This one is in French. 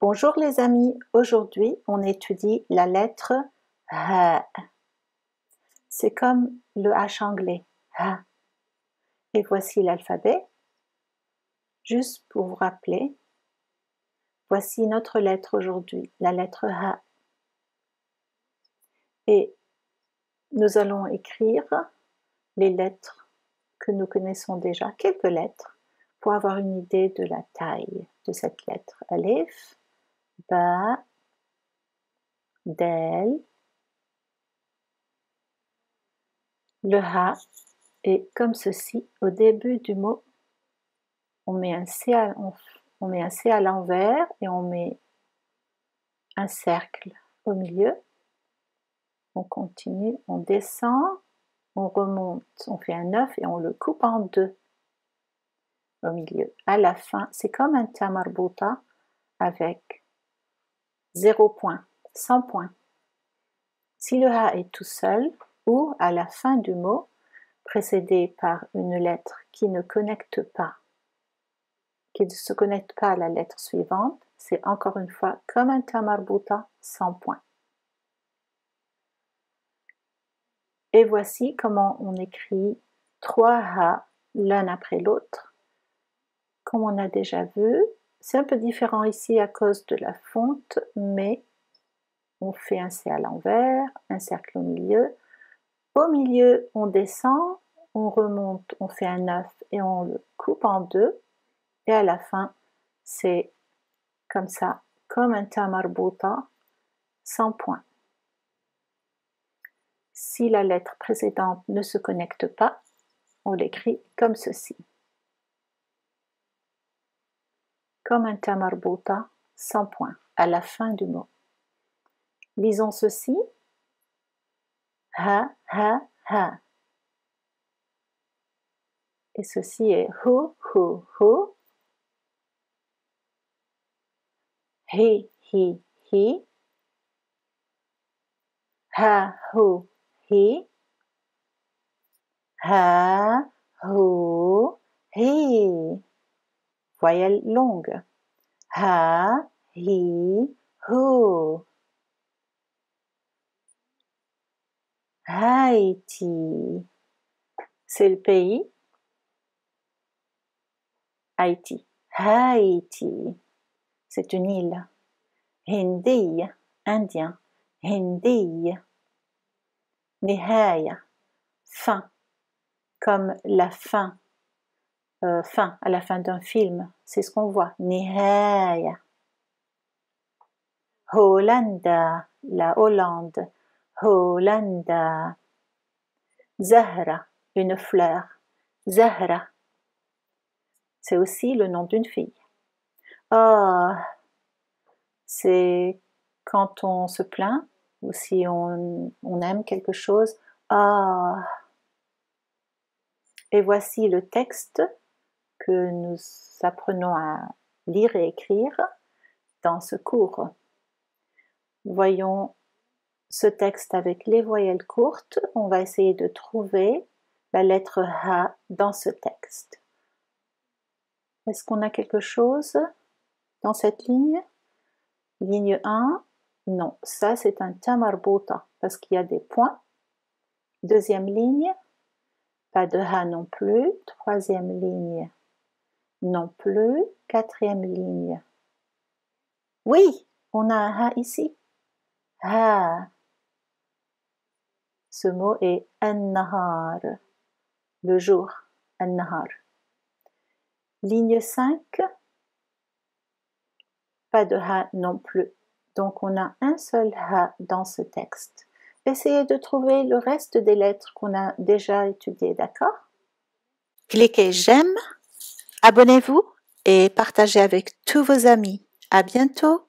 Bonjour les amis, aujourd'hui on étudie la lettre H. C'est comme le H anglais, H. Et voici l'alphabet. Juste pour vous rappeler, voici notre lettre aujourd'hui, la lettre H. Et nous allons écrire les lettres que nous connaissons déjà, quelques lettres, pour avoir une idée de la taille de cette lettre. Alif, Ba, Del. Le H est comme ceci. Au début du mot, on met un C à l'envers et on met un cercle au milieu. On continue, on descend, on remonte, on fait un 9 et on le coupe en deux au milieu. À la fin, c'est comme un ta marbuta avec 0 point, 100 points. Si le H est tout seul ou à la fin du mot, précédé par une lettre qui ne se connecte pas à la lettre suivante, c'est encore une fois comme un ta marbuta, 100 points. Et voici comment on écrit 3 H l'un après l'autre. Comme on a déjà vu, c'est un peu différent ici à cause de la fonte, mais on fait un C à l'envers, un cercle au milieu. Au milieu, on descend, on remonte, on fait un 9 et on le coupe en deux. Et à la fin, c'est comme ça, comme un ta marbuta, 100 points. Si la lettre précédente ne se connecte pas, on l'écrit comme ceci. Comme un ta marbuta, 100 points, à la fin du mot. Lisons ceci. Ha, ha, ha. Et ceci est hu, hu, hu. Hi, hi, hi. Ha, hu, hi. Ha, hu, hi. Voyelle longue. Ha, hi, hu. Haïti. C'est le pays. Haïti. Haïti. C'est une île. Hindi, indien. Hindi. Nihaya, fin. Comme la fin. Fin, à la fin d'un film. C'est ce qu'on voit. Nihaya. Hollanda, la Hollande. Hollanda. Zahra, une fleur. Zahra. C'est aussi le nom d'une fille. Oh, c'est quand on se plaint ou si on aime quelque chose. Ah. Et voici le texte que nous apprenons à lire et écrire dans ce cours. Voyons ce texte avec les voyelles courtes. On va essayer de trouver la lettre H dans ce texte. Est-ce qu'on a quelque chose dans cette ligne? Ligne 1, non, ça c'est un ta marbuta parce qu'il y a des points. Deuxième ligne, pas de H non plus. Troisième ligne, non plus. Quatrième ligne. Oui, on a un H ici. Ha. Ce mot est an-nahar, le jour, an-nahar. Ligne 5, pas de H non plus. Donc on a un seul H dans ce texte. Essayez de trouver le reste des lettres qu'on a déjà étudiées, d'accord? Cliquez j'aime, abonnez-vous et partagez avec tous vos amis. À bientôt!